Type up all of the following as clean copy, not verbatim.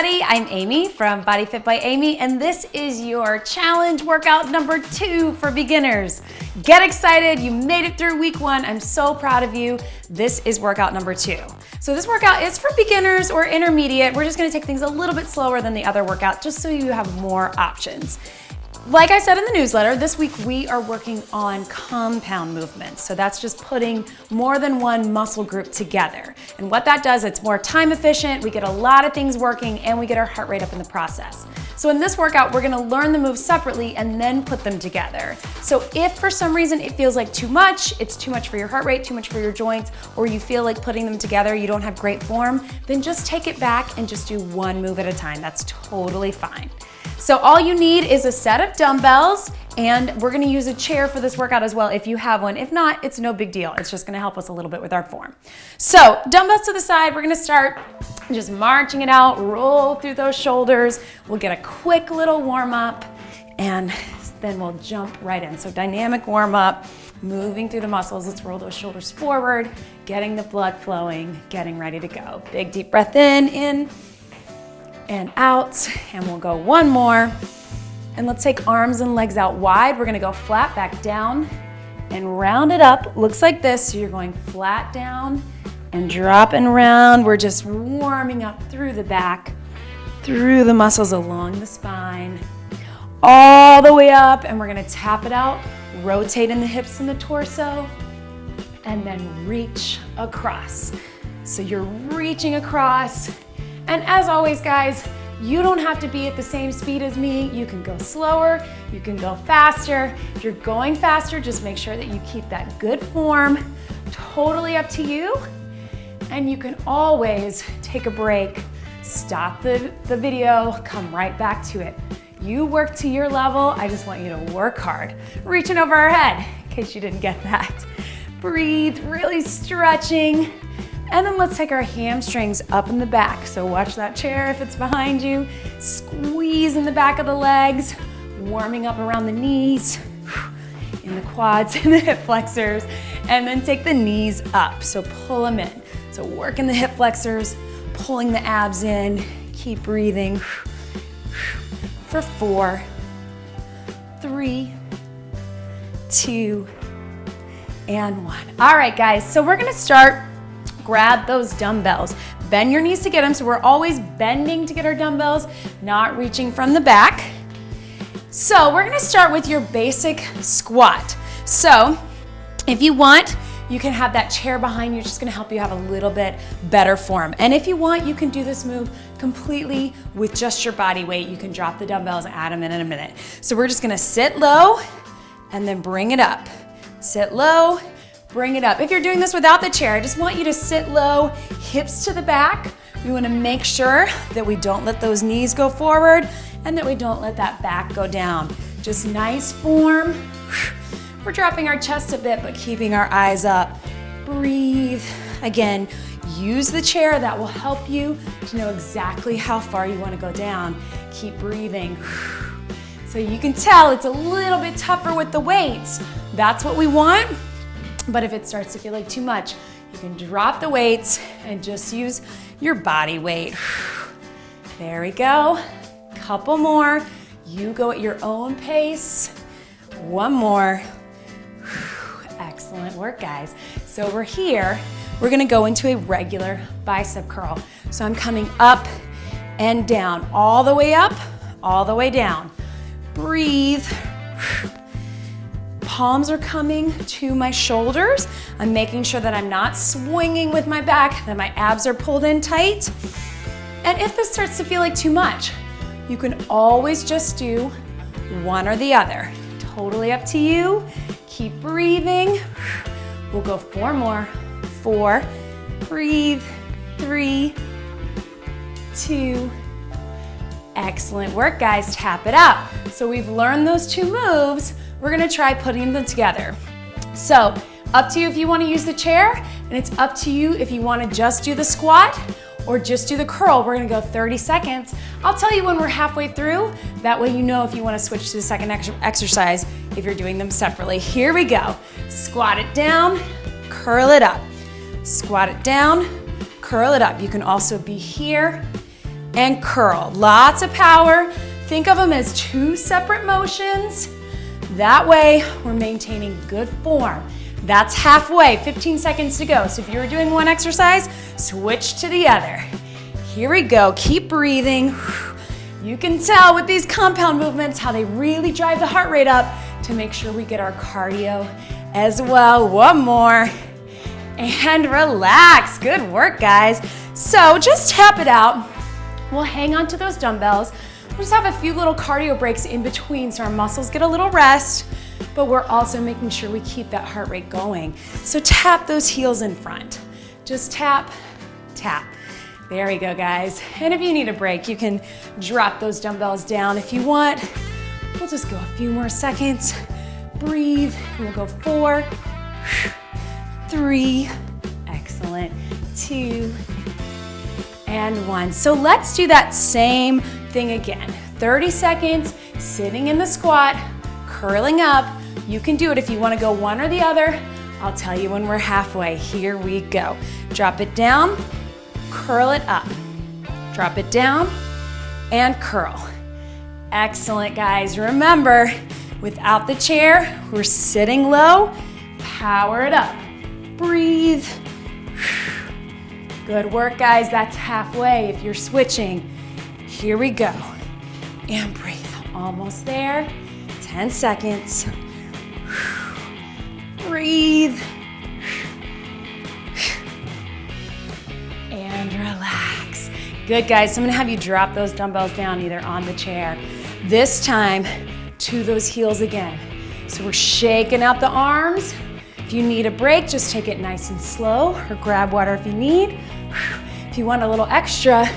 everybody, I'm Amy from Body Fit by Amy, and this is your challenge workout number 2 for beginners. Get excited, you made it through week 1. I'm so proud of you. This is workout number 2. So this workout is for beginners or intermediate. We're just gonna take things a little bit slower than the other workout just so you have more options. Like I said in the newsletter, this week we are working on compound movements. So that's just putting more than one muscle group together. And what that does, it's more time efficient, we get a lot of things working, and we get our heart rate up in the process. So in this workout, we're gonna learn the moves separately and then put them together. So if for some reason it feels like too much, it's too much for your heart rate, too much for your joints, or you feel like putting them together, you don't have great form, then just take it back and just do one move at a time. That's totally fine. So all you need is a set of dumbbells, and we're gonna use a chair for this workout as well if you have one. If not, it's no big deal. It's just gonna help us a little bit with our form. So dumbbells to the side, we're gonna start just marching it out, roll through those shoulders. We'll get a quick little warm up, and then we'll jump right in. So dynamic warm up, moving through the muscles. Let's roll those shoulders forward, getting the blood flowing, getting ready to go. Big deep breath in, and out, and we'll go one more. And let's take arms and legs out wide. We're gonna go flat back down and round it up. Looks like this, so you're going flat down and drop and round. We're just warming up through the back, through the muscles along the spine, all the way up, and we're gonna tap it out, rotate in the hips and the torso, and then reach across. So you're reaching across. And as always, guys, you don't have to be at the same speed as me. You can go slower, you can go faster. If you're going faster, just make sure that you keep that good form. Totally up to you. And you can always take a break, stop the video, come right back to it. You work to your level. I just want you to work hard. Reaching over our head, in case you didn't get that. Breathe, really stretching. And then let's take our hamstrings up in the back. So watch that chair if it's behind you. Squeeze in the back of the legs, warming up around the knees, in the quads and the hip flexors, and then take the knees up. So pull them in. So working the hip flexors, pulling the abs in, keep breathing. For 4, 3, 2, and 1. All right, guys, so we're gonna start. Grab those dumbbells. Bend your knees to get them, so we're always bending to get our dumbbells, not reaching from the back. So we're gonna start with your basic squat. So if you want, you can have that chair behind you, just gonna help you have a little bit better form. And if you want, you can do this move completely with just your body weight. You can drop the dumbbells, add them in a minute. So we're just gonna sit low and then bring it up. Sit low, bring it up. If you're doing this without the chair, I just want you to sit low, hips to the back. We wanna make sure that we don't let those knees go forward and that we don't let that back go down. Just nice form. We're dropping our chest a bit, but keeping our eyes up. Breathe. Again, use the chair. That will help you to know exactly how far you wanna go down. Keep breathing. So you can tell it's a little bit tougher with the weights. That's what we want. But if it starts to feel like too much, you can drop the weights and just use your body weight. There we go. Couple more. You go at your own pace. One more. Excellent work, guys. So we're here. We're gonna go into a regular bicep curl. So I'm coming up and down, all the way up, all the way down. Breathe. Palms are coming to my shoulders. I'm making sure that I'm not swinging with my back, that my abs are pulled in tight. And if this starts to feel like too much, you can always just do one or the other. Totally up to you. Keep breathing. We'll go 4 more. 4, breathe, 3, 2, excellent work, guys. Tap it out. So we've learned those 2 moves. We're gonna try putting them together. So up to you if you wanna use the chair, and it's up to you if you wanna just do the squat or just do the curl. We're gonna go 30 seconds. I'll tell you when we're halfway through. That way you know if you wanna switch to the second exercise if you're doing them separately. Here we go. Squat it down, curl it up. Squat it down, curl it up. You can also be here and curl. Lots of power. Think of them as two separate motions. That way, we're maintaining good form. That's halfway, 15 seconds to go. So if you were doing one exercise, switch to the other. Here we go, keep breathing. You can tell with these compound movements how they really drive the heart rate up to make sure we get our cardio as well. One more, and relax. Good work, guys. So just tap it out. We'll hang on to those dumbbells. We'll just have a few little cardio breaks in between so our muscles get a little rest, but we're also making sure we keep that heart rate going. So tap those heels in front. Just tap, tap. There we go, guys. And if you need a break, you can drop those dumbbells down if you want. We'll just go a few more seconds. Breathe, and we'll go 4, 3, excellent, 2, and 1. So let's do that same thing again. 30 seconds, sitting in the squat, curling up. You can do it if you want to go one or the other. I'll tell you when we're halfway. Here we go. Drop it down, curl it up. Drop it down and curl. Excellent, guys. Remember, without the chair, we're sitting low. Power it up. Breathe. Good work, guys. That's halfway if you're switching. Here we go. And breathe. Almost there. 10 seconds. Breathe. And relax. Good, guys. So I'm gonna have you drop those dumbbells down either on the chair. This time to those heels again. So we're shaking out the arms. If you need a break, just take it nice and slow, or grab water if you need. If you want a little extra,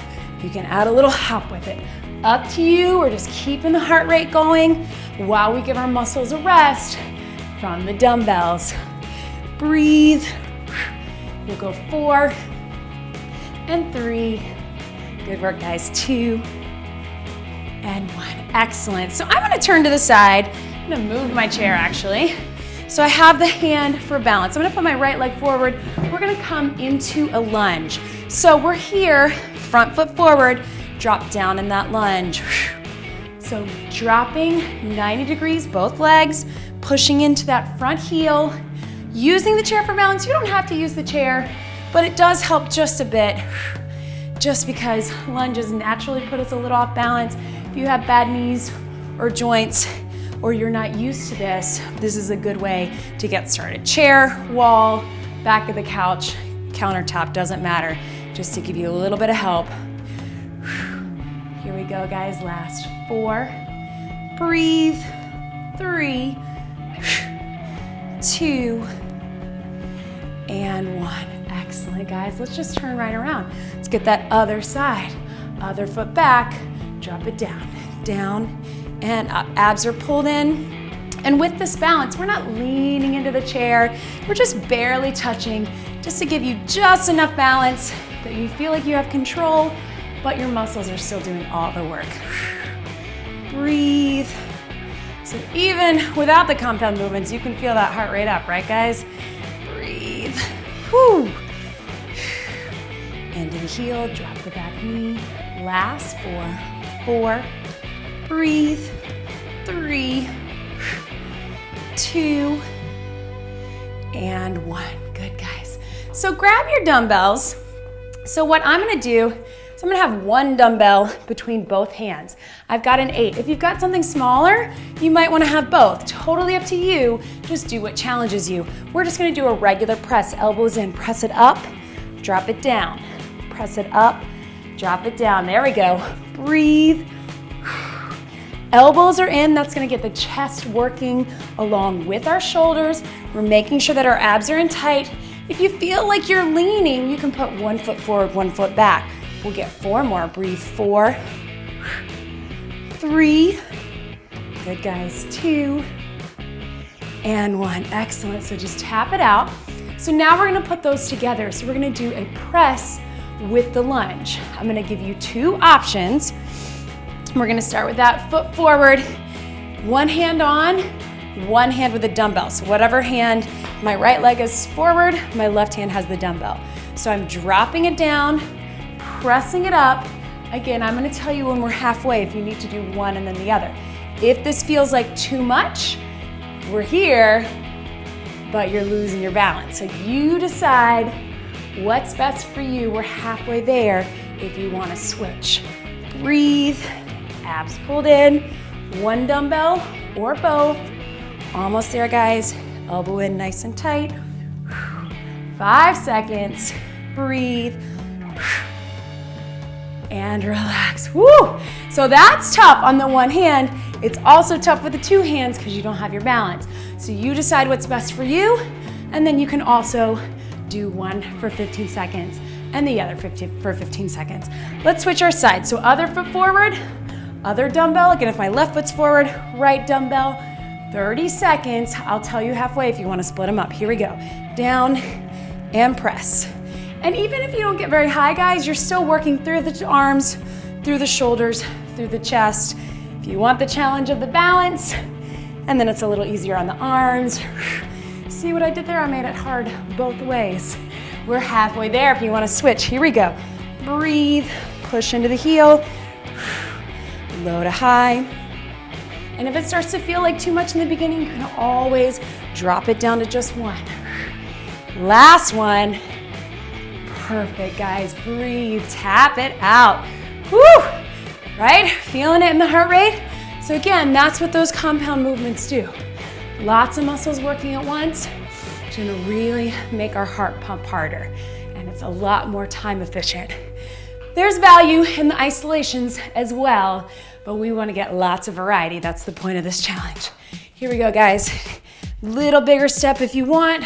you can add a little hop with it. Up to you. We're just keeping the heart rate going while we give our muscles a rest from the dumbbells. Breathe. We'll go 4 and 3. Good work, guys. 2 and 1. Excellent. So I'm gonna turn to the side. I'm gonna move my chair, actually. So I have the hand for balance. I'm gonna put my right leg forward. We're gonna come into a lunge. So we're here, front foot forward, drop down in that lunge. So dropping 90 degrees, both legs, pushing into that front heel, using the chair for balance. You don't have to use the chair, but it does help just a bit, just because lunges naturally put us a little off balance. If you have bad knees or joints, or you're not used to this, this is a good way to get started. Chair, wall, back of the couch, countertop, doesn't matter, just to give you a little bit of help. Here we go, guys, last 4, breathe, 3, 2, and 1. Excellent, guys. Let's just turn right around. Let's get that other side. Other foot back, drop it down, down, and up. Abs are pulled in. And with this balance, we're not leaning into the chair. We're just barely touching, just to give you just enough balance that you feel like you have control, but your muscles are still doing all the work. Breathe. So even without the compound movements, you can feel that heart rate up, right, guys? Breathe. Whew. Into the heel, drop the back knee. Last 4, breathe, 3, 2, and 1. Good, guys. So grab your dumbbells. So what I'm gonna do is I'm gonna have one dumbbell between both hands. I've got an 8. If you've got something smaller, you might wanna have both. Totally up to you. Just do what challenges you. We're just gonna do a regular press. Elbows in, press it up, drop it down. Press it up, drop it down. There we go. Breathe. Elbows are in. That's gonna get the chest working along with our shoulders. We're making sure that our abs are in tight. If you feel like you're leaning, you can put one foot forward, one foot back. We'll get 4 more. Breathe. 4, 3, good, guys, 2, and 1. Excellent. So just tap it out. So now we're gonna put those together. So we're gonna do a press with the lunge. I'm gonna give you 2 options. We're gonna start with that foot forward, one hand on, one hand with a dumbbell. So whatever hand, my right leg is forward, my left hand has the dumbbell. So I'm dropping it down, pressing it up, Again, I'm gonna tell you when we're halfway if you need to do one and then the other. If this feels like too much, we're here, but you're losing your balance. So you decide what's best for you. We're halfway there if you wanna switch. Breathe, abs pulled in, one dumbbell or both. Almost there, guys. Elbow in nice and tight. 5 seconds, breathe, and relax. Woo! So that's tough on the one hand. It's also tough with the two hands because you don't have your balance. So you decide what's best for you, and then you can also do one for 15 seconds and the other for 15 seconds. Let's switch our sides. So other foot forward, other dumbbell. Again, if my left foot's forward, right dumbbell. 30 seconds. I'll tell you halfway if you want to split them up. Here we go. Down and press. And even if you don't get very high, guys, you're still working through the arms, through the shoulders, through the chest. If you want the challenge of the balance, and then it's a little easier on the arms. See what I did there? I made it hard both ways. We're halfway there if you want to switch. Here we go. Breathe, push into the heel, low to high. And if it starts to feel like too much in the beginning, you can always drop it down to just one. Last one. Perfect, guys. Breathe, tap it out. Woo! Right? Feeling it in the heart rate? So again, that's what those compound movements do. Lots of muscles working at once. It's gonna really make our heart pump harder, and it's a lot more time efficient. There's value in the isolations as well, but we wanna get lots of variety. That's the point of this challenge. Here we go, guys. Little bigger step if you want,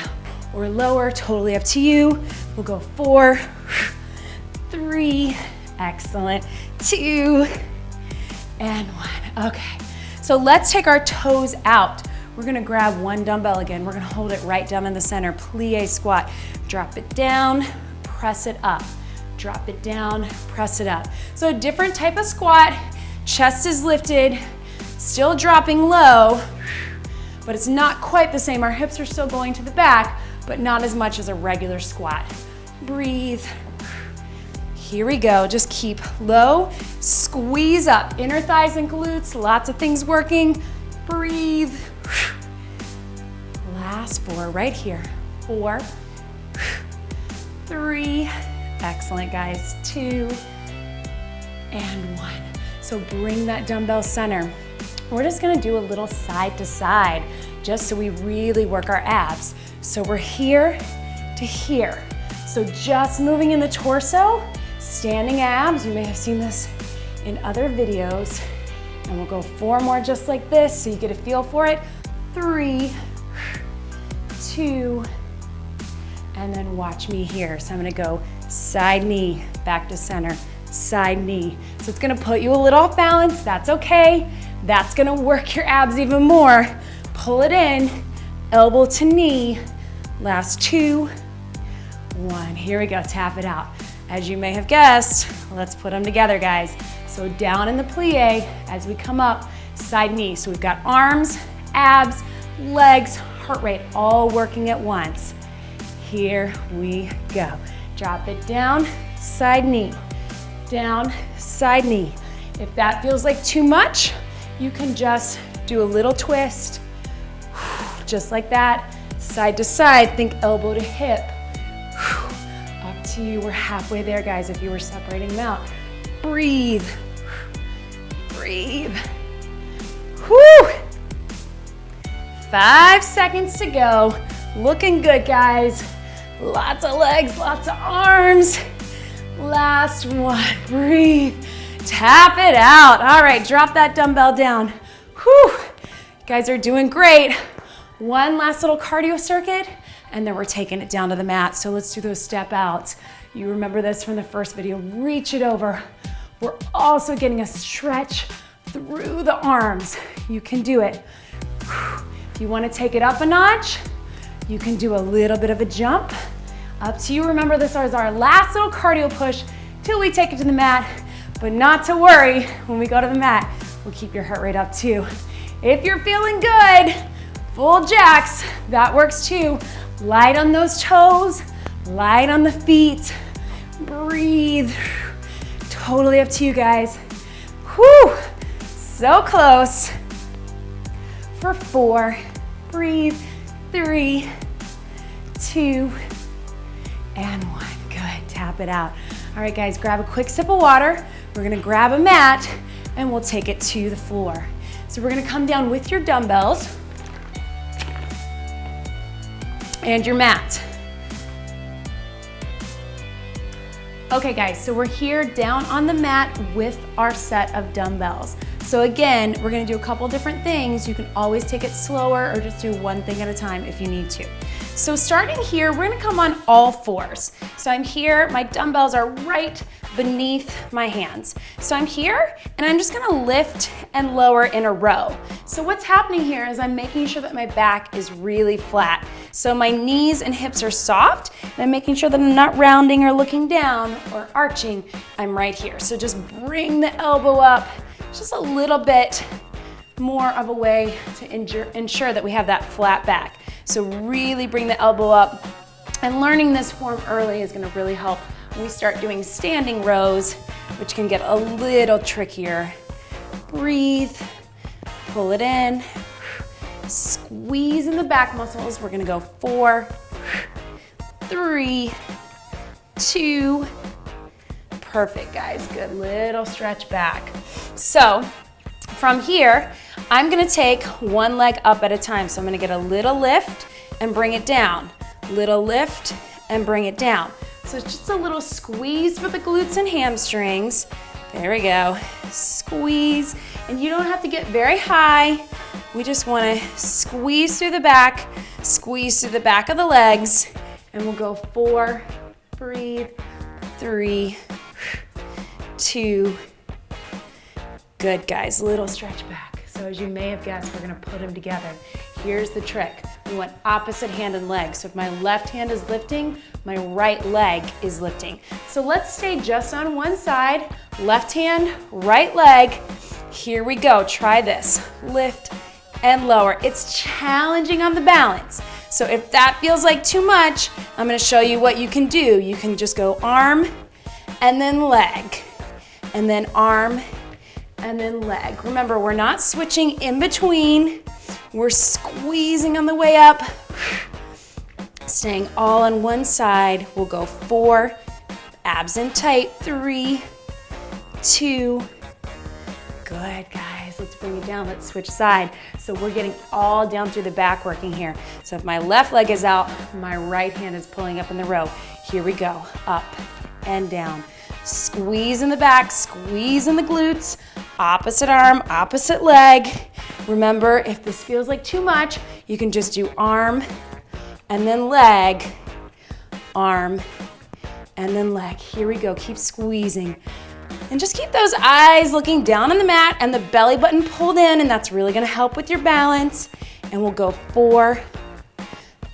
or lower, totally up to you. We'll go 4, 3, excellent, 2, and 1. Okay, so let's take our toes out. We're gonna grab one dumbbell again. We're gonna hold it right down in the center, plie squat. Drop it down, press it up. Drop it down, press it up. So a different type of squat, chest is lifted, still dropping low, but it's not quite the same. Our hips are still going to the back, but not as much as a regular squat. Breathe. Here we go, just keep low, squeeze up, inner thighs and glutes, lots of things working. Breathe. Last 4, right here. 4, 3, excellent guys, 2, and 1. So bring that dumbbell center. We're just gonna do a little side to side, just so we really work our abs. So we're here to here. So just moving in the torso, standing abs. You may have seen this in other videos. And we'll go 4 more just like this so you get a feel for it. 3, 2, and then watch me here. So I'm gonna go side knee, back to center, side knee. So it's gonna put you a little off balance, that's okay. That's gonna work your abs even more. Pull it in, elbow to knee. Last 2, 1. Here we go, tap it out. As you may have guessed, let's put them together, guys. So down in the plie, as we come up, side knee. So we've got arms, abs, legs, heart rate, all working at once. Here we go. Drop it down, side knee. Down, side knee. If that feels like too much, you can just do a little twist, just like that. Side to side, think elbow to hip. Up to you, we're halfway there, guys, if you were separating them out. Breathe, breathe. Whew. 5 seconds to go. Looking good, guys. Lots of legs, lots of arms. Last one, breathe. Tap it out. All right, drop that dumbbell down. Whew. You guys are doing great. One last little cardio circuit, and then we're taking it down to the mat. So let's do those step outs. You remember this from the first video. Reach it over. We're also getting a stretch through the arms. You can do it. If you want to take it up a notch, you can do a little bit of a jump. Up to you. Remember, this is our last little cardio push till we take it to the mat. But not to worry, when we go to the mat, we'll keep your heart rate up too. If you're feeling good, full jacks, that works too. Light on those toes, light on the feet. Breathe. Totally up to you guys. Whew, so close. For 4, breathe, 3, 2, and 1. Good, tap it out. All right, guys, grab a quick sip of water. We're gonna grab a mat and we'll take it to the floor. So we're gonna come down with your dumbbells and your mat. Okay guys, so we're here down on the mat with our set of dumbbells. So again, we're gonna do a couple different things. You can always take it slower or just do one thing at a time if you need to. So starting here, we're gonna come on all fours. So I'm here, my dumbbells are right beneath my hands. So I'm here and I'm just gonna lift and lower in a row. So what's happening here is I'm making sure that my back is really flat. So my knees and hips are soft and I'm making sure that I'm not rounding or looking down or arching. I'm right here. So just bring the elbow up just a little bit more of a way to ensure that we have that flat back. So really bring the elbow up, and learning this form early is gonna really help when we start doing standing rows, which can get a little trickier. Breathe, pull it in, squeeze in the back muscles. We're gonna go 4, 3, 2, perfect guys, good little stretch back. So from here, I'm gonna take one leg up at a time. So I'm gonna get a little lift and bring it down. Little lift and bring it down. So it's just a little squeeze for the glutes and hamstrings. There we go, squeeze. And you don't have to get very high. We just wanna squeeze through the back of the legs, and we'll go 4, breathe, 3, 2, good guys, little stretch back. So as you may have guessed, we're gonna put them together. Here's the trick. We want opposite hand and leg. So if my left hand is lifting, my right leg is lifting. So let's stay just on one side, left hand, right leg. Here we go, try this. Lift and lower. It's challenging on the balance. So if that feels like too much, I'm gonna show you what you can do. You can just go arm and then leg, and then arm and then leg. Remember, we're not switching in between. We're squeezing on the way up, staying all on one side. We'll go 4, abs in tight, 3, 2, good guys, let's bring it down, let's switch side. So we're getting all down through the back working here. So if my left leg is out, my right hand is pulling up in the row. Here we go, up and down. Squeeze in the back, squeeze in the glutes, opposite arm, opposite leg. Remember, if this feels like too much, you can just do arm and then leg, arm and then leg. Here we go, keep squeezing. And just keep those eyes looking down on the mat and the belly button pulled in, and that's really gonna help with your balance. And we'll go 4,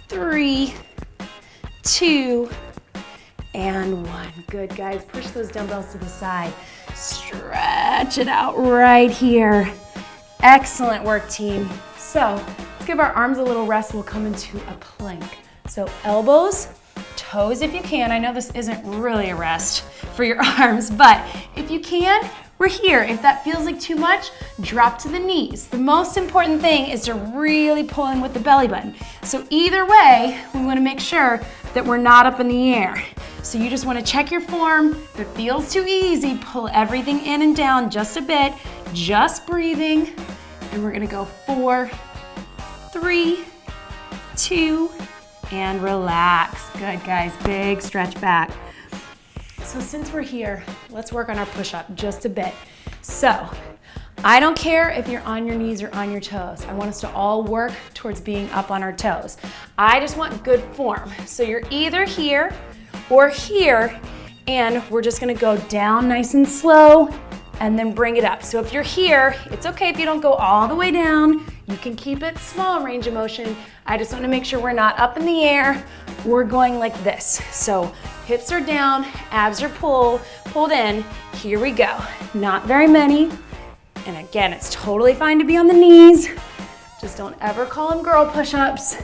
3, 2, and 1. Good guys, push those dumbbells to the side. Stretch it out right here. Excellent work, team. So let's give our arms a little rest. We'll come into a plank. So elbows, toes if you can. I know this isn't really a rest for your arms, but if you can, we're here. If that feels like too much, drop to the knees. The most important thing is to really pull in with the belly button. So either way, we wanna make sure that we're not up in the air. So you just wanna check your form. If it feels too easy, pull everything in and down just a bit, just breathing. And we're gonna go 4, 3, 2, and relax. Good guys, big stretch back. So since we're here, let's work on our push-up just a bit. So I don't care if you're on your knees or on your toes. I want us to all work towards being up on our toes. I just want good form. So you're either here or here, and we're just gonna go down nice and slow and then bring it up. So if you're here, it's okay if you don't go all the way down. You can keep it small range of motion. I just wanna make sure we're not up in the air. We're going like this. So hips are down, abs are pulled in. Here we go. Not very many. And again, it's totally fine to be on the knees. Just don't ever call them girl push-ups.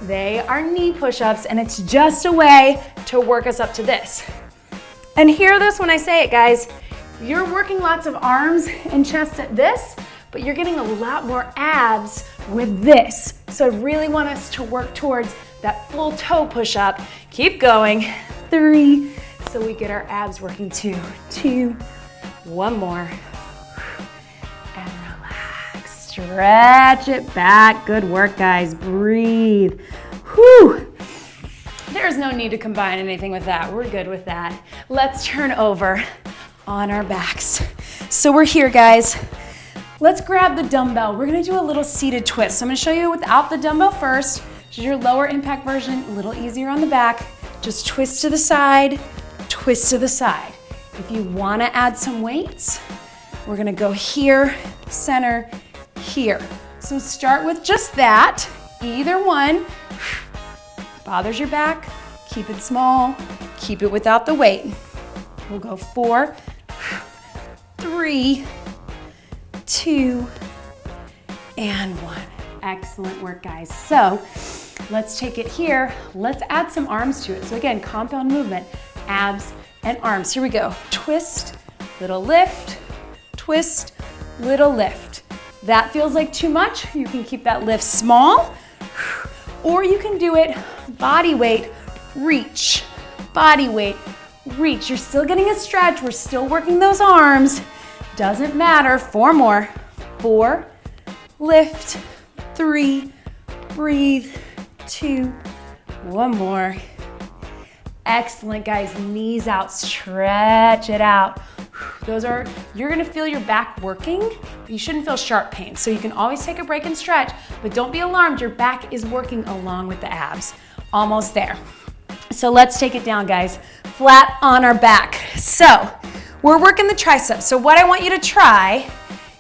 They are knee push-ups, and it's just a way to work us up to this. And hear this when I say it, guys. You're working lots of arms and chest at this, but you're getting a lot more abs with this. So I really want us to work towards that full toe push-up. Keep going. 3. So we get our abs working. 2. 1 more. And relax. Stretch it back. Good work, guys. Breathe. Whew. There's no need to combine anything with that. We're good with that. Let's turn over on our backs. So we're here, guys. Let's grab the dumbbell. We're gonna do a little seated twist. So I'm gonna show you without the dumbbell first, which is your lower impact version, a little easier on the back. Just twist to the side, twist to the side. If you wanna add some weights, we're gonna go here, center, here. So start with just that, either one. Bothers your back, keep it small, keep it without the weight. We'll go 4, 3, 2, and 1. Excellent work, guys. So let's take it here. Let's add some arms to it. So again, compound movement, abs and arms. Here we go. Twist, little lift, twist, little lift. That feels like too much. You can keep that lift small, or you can do it body weight, reach, body weight, reach. You're still getting a stretch. We're still working those arms. Doesn't matter. 4 more. 4, lift, 3, breathe, 2, 1 more. Excellent, guys. Knees out, stretch it out. You're gonna feel your back working, but you shouldn't feel sharp pain. So you can always take a break and stretch, but don't be alarmed. Your back is working along with the abs. Almost there. So let's take it down, guys. Flat on our back. So we're working the triceps. So what I want you to try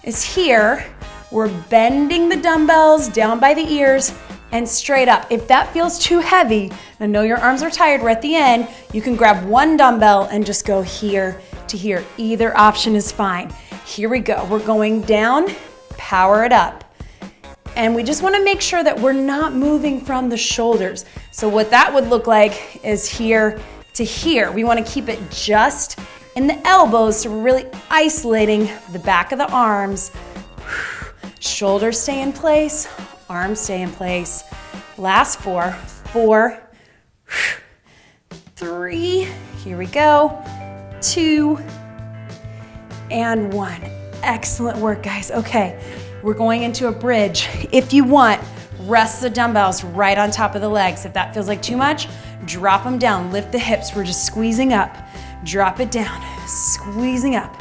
is here, we're bending the dumbbells down by the ears and straight up. If that feels too heavy, I know your arms are tired, we're at the end, you can grab one dumbbell and just go here to here. Either option is fine. Here we go. We're going down, power it up. And we just wanna make sure that we're not moving from the shoulders. So what that would look like is here to here. We wanna keep it just in the elbows, so we're really isolating the back of the arms. Shoulders stay in place, arms stay in place. Last 4, 4, 3, here we go, 2, and 1. Excellent work, guys. Okay, we're going into a bridge. If you want, rest the dumbbells right on top of the legs. If that feels like too much, drop them down, lift the hips. We're just squeezing up, drop it down, squeezing up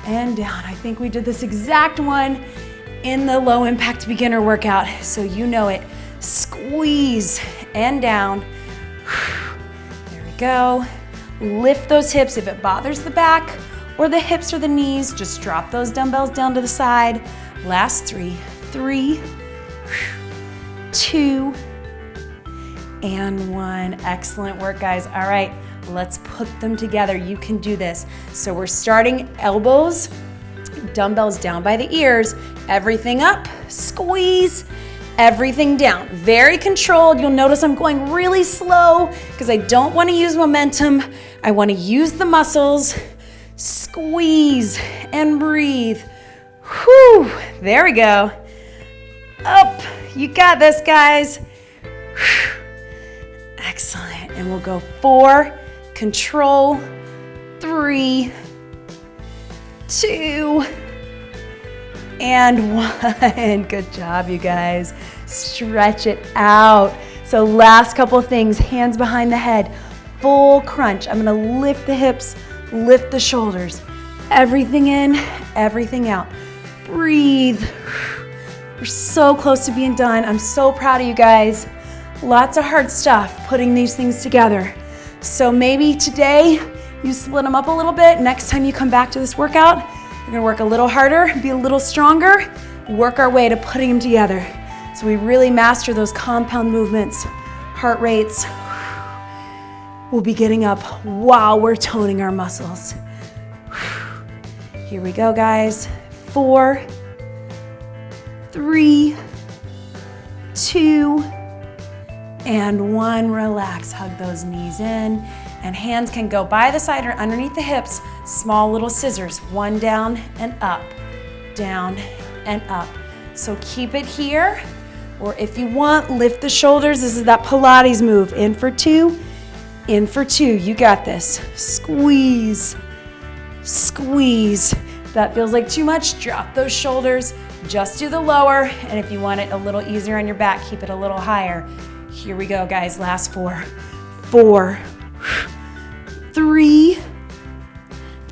and down. I think we did this exact one in the low impact beginner workout, so you know it. Squeeze and down. There we go. Lift those hips. If it bothers the back or the hips or the knees, just drop those dumbbells down to the side. Last 3, 3, 2, and 1. Excellent work, guys. All right, let's put them together. You can do this. So we're starting elbows, dumbbells down by the ears, everything up, squeeze, everything down. Very controlled. You'll notice I'm going really slow because I don't want to use momentum. I want to use the muscles. Squeeze and breathe. Whew, there we go. Up, you got this, guys. Excellent, and we'll go 4, control, 3, 2, and 1. Good job, you guys. Stretch it out. So last couple things, hands behind the head, full crunch. I'm gonna lift the hips, lift the shoulders. Everything in, everything out. Breathe. We're so close to being done. I'm so proud of you guys. Lots of hard stuff putting these things together. So maybe today you split them up a little bit. Next time you come back to this workout, we're gonna work a little harder, be a little stronger, work our way to putting them together. So we really master those compound movements, heart rates. We'll be getting up while we're toning our muscles. Here we go, guys. 4, 3, 2, and 1. Relax, hug those knees in, and hands can go by the side or underneath the hips. Small little scissors, 1 down and up, down and up. So keep it here, or if you want, lift the shoulders. This is that Pilates move. In for 2, in for 2. You got this. Squeeze, squeeze. If that feels like too much, drop those shoulders. Just do the lower, and if you want it a little easier on your back, keep it a little higher. Here we go, guys. Last 4, 4, 3,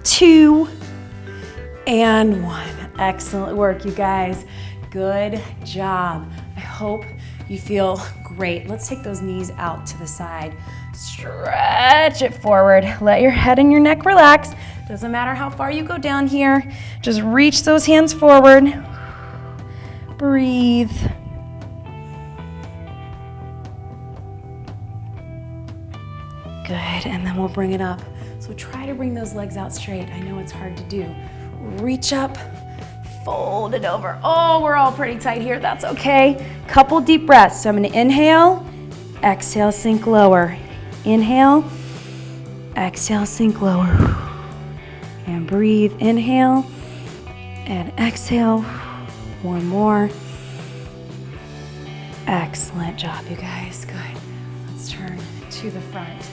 2, and 1. Excellent work, you guys. Good job. I hope you feel great. Let's take those knees out to the side. Stretch it forward. Let your head and your neck relax. Doesn't matter how far you go down here. Just reach those hands forward. Breathe. Good, and then we'll bring it up. So try to bring those legs out straight. I know it's hard to do. Reach up, fold it over. Oh, we're all pretty tight here. That's okay. Couple deep breaths. So I'm gonna inhale, exhale, sink lower. Inhale, exhale, sink lower. And breathe. Inhale and exhale. 1 more. Excellent job, you guys. Good. Let's turn to the front.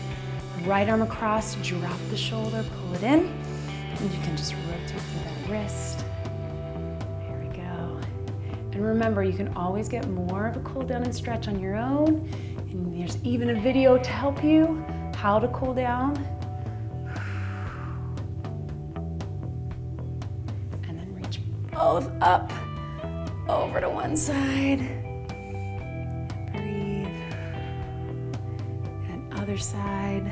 Right arm across, drop the shoulder, pull it in, and you can just rotate through that wrist. There we go. And remember, you can always get more of a cool down and stretch on your own, and there's even a video to help you how to cool down. And then reach both up, over to one side. Breathe. And other side.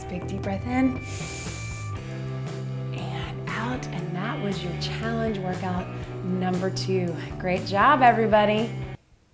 Big deep breath in and out, and that was your challenge workout number 2. Great job, everybody.